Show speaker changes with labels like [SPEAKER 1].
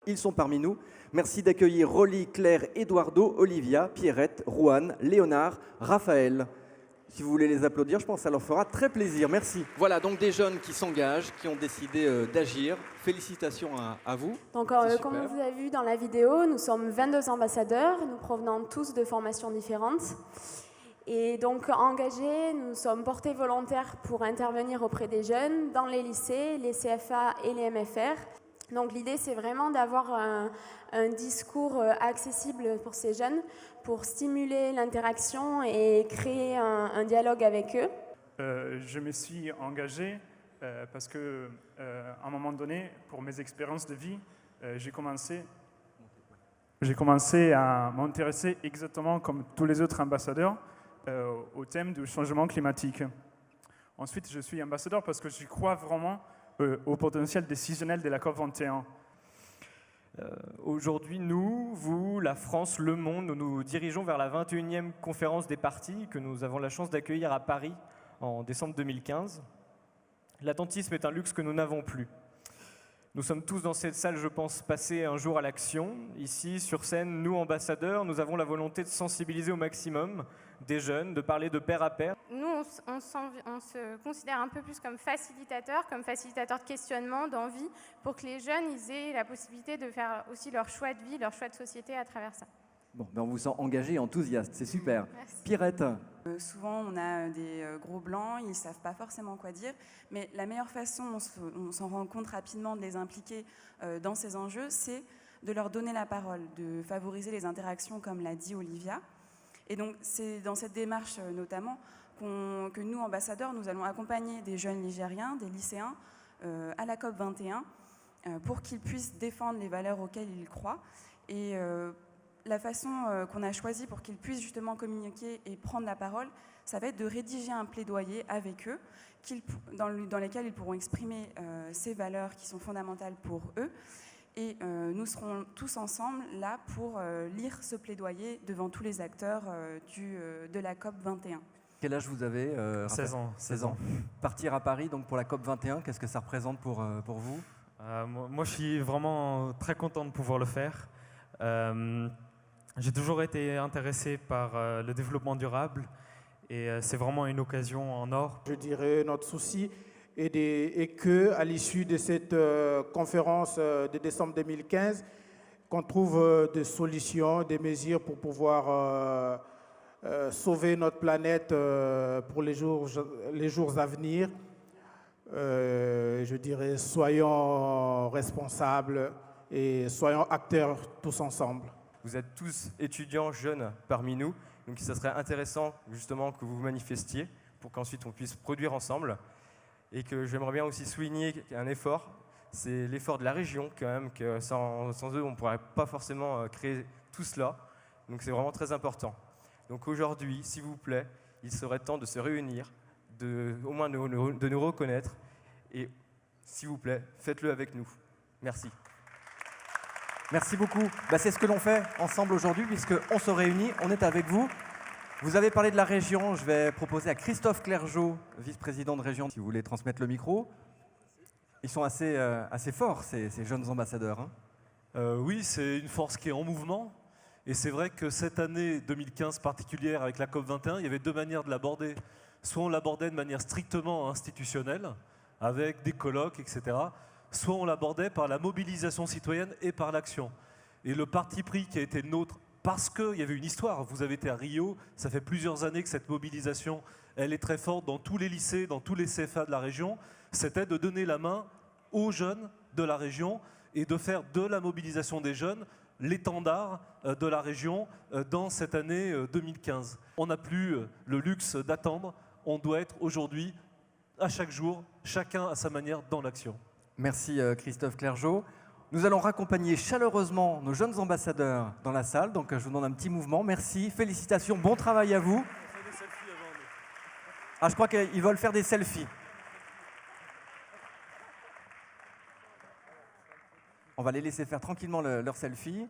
[SPEAKER 1] Ils sont parmi nous. Merci d'accueillir Rolly, Claire, Eduardo, Olivia, Pierrette, Juan, Léonard, Raphaël. Si vous voulez les applaudir, je pense que ça leur fera très plaisir. Merci. Voilà, donc des jeunes qui s'engagent, qui ont décidé d'agir. Félicitations à vous.
[SPEAKER 2] Donc, comme vous avez vu dans la vidéo, nous sommes 22 ambassadeurs, nous provenons tous de formations différentes. Et donc, engagés, nous sommes portés volontaires pour intervenir auprès des jeunes dans les lycées, les CFA et les MFR. Donc, l'idée, c'est vraiment d'avoir un discours accessible pour ces jeunes, pour stimuler l'interaction et créer un dialogue avec eux.
[SPEAKER 3] Je me suis engagé parce qu'à un moment donné, pour mes expériences de vie, j'ai commencé à m'intéresser exactement comme tous les autres ambassadeurs au thème du changement climatique. Ensuite, je suis ambassadeur parce que je crois vraiment au potentiel décisionnel de la COP21.
[SPEAKER 4] Aujourd'hui, nous, vous, la France, le monde, nous nous dirigeons vers la 21e conférence des partis que nous avons la chance d'accueillir à Paris en décembre 2015. L'attentisme est un luxe que nous n'avons plus. Nous sommes tous dans cette salle, je pense, passés un jour à l'action. Ici, sur scène, nous, ambassadeurs, nous avons la volonté de sensibiliser au maximum des jeunes, de parler de pair à pair.
[SPEAKER 5] Nous, on se considère un peu plus comme facilitateurs de questionnement, d'envie, pour que les jeunes ils aient la possibilité de faire aussi leur choix de vie, leur choix de société à travers ça.
[SPEAKER 1] Bon, ben on vous sent engagé et enthousiaste, c'est super.
[SPEAKER 5] Merci.
[SPEAKER 1] Pierrette.
[SPEAKER 6] Souvent, on a des gros blancs, ils ne savent pas forcément quoi dire, mais la meilleure façon, on s'en rend compte rapidement de les impliquer dans ces enjeux, c'est de leur donner la parole, de favoriser les interactions, comme l'a dit Olivia. Et donc, c'est dans cette démarche notamment que nous, ambassadeurs, nous allons accompagner des jeunes Ligériens, des lycéens, à la COP21, pour qu'ils puissent défendre les valeurs auxquelles ils croient. Et la façon qu'on a choisie pour qu'ils puissent justement communiquer et prendre la parole, ça va être de rédiger un plaidoyer avec eux, dans lesquels ils pourront exprimer ces valeurs qui sont fondamentales pour eux. Et nous serons tous ensemble là pour lire ce plaidoyer devant tous les acteurs de la COP 21.
[SPEAKER 1] Quel âge vous avez
[SPEAKER 7] 16 ans.
[SPEAKER 1] 16 ans. Partir à Paris donc pour la COP 21, qu'est-ce que ça représente pour vous?
[SPEAKER 7] Moi, je suis vraiment très content de pouvoir le faire. J'ai toujours été intéressé par le développement durable et c'est vraiment une occasion en or.
[SPEAKER 8] Je dirais notre souci est qu'à l'issue de cette conférence de décembre 2015, qu'on trouve des solutions, des mesures pour pouvoir sauver notre planète pour les jours à venir. Je dirais, soyons responsables et soyons acteurs tous ensemble.
[SPEAKER 4] Vous êtes tous étudiants jeunes parmi nous, donc ça serait intéressant justement que vous vous manifestiez pour qu'ensuite on puisse produire ensemble. Et que j'aimerais bien aussi souligner un effort, c'est l'effort de la région quand même, que sans eux on ne pourrait pas forcément créer tout cela. Donc c'est vraiment très important. Donc aujourd'hui, s'il vous plaît, il serait temps de se réunir, au moins de nous reconnaître. Et s'il vous plaît, faites-le avec nous. Merci.
[SPEAKER 1] Merci beaucoup. Bah, c'est ce que l'on fait ensemble aujourd'hui, puisqu'on se réunit, on est avec vous. Vous avez parlé de la région, je vais proposer à Christophe Clergeau, vice-président de région, si vous voulez transmettre le micro. Ils sont assez forts, ces jeunes ambassadeurs. Hein.
[SPEAKER 9] Oui, c'est une force qui est en mouvement. Et c'est vrai que cette année 2015 particulière avec la COP21, il y avait deux manières de l'aborder. Soit on l'abordait de manière strictement institutionnelle, avec des colloques, etc. Soit on l'abordait par la mobilisation citoyenne et par l'action. Et le parti pris qui a été le nôtre, parce qu'il y avait une histoire, vous avez été à Rio, ça fait plusieurs années que cette mobilisation, elle est très forte dans tous les lycées, dans tous les CFA de la région, c'était de donner la main aux jeunes de la région et de faire de la mobilisation des jeunes l'étendard de la région dans cette année 2015. On n'a plus le luxe d'attendre, on doit être aujourd'hui, à chaque jour, chacun à sa manière dans l'action.
[SPEAKER 1] Merci Christophe Clergeau. Nous allons raccompagner chaleureusement nos jeunes ambassadeurs dans la salle, donc je vous demande un petit mouvement. Merci, félicitations, bon travail à vous. Ah, je crois qu'ils veulent faire des selfies. On va les laisser faire tranquillement leur selfie.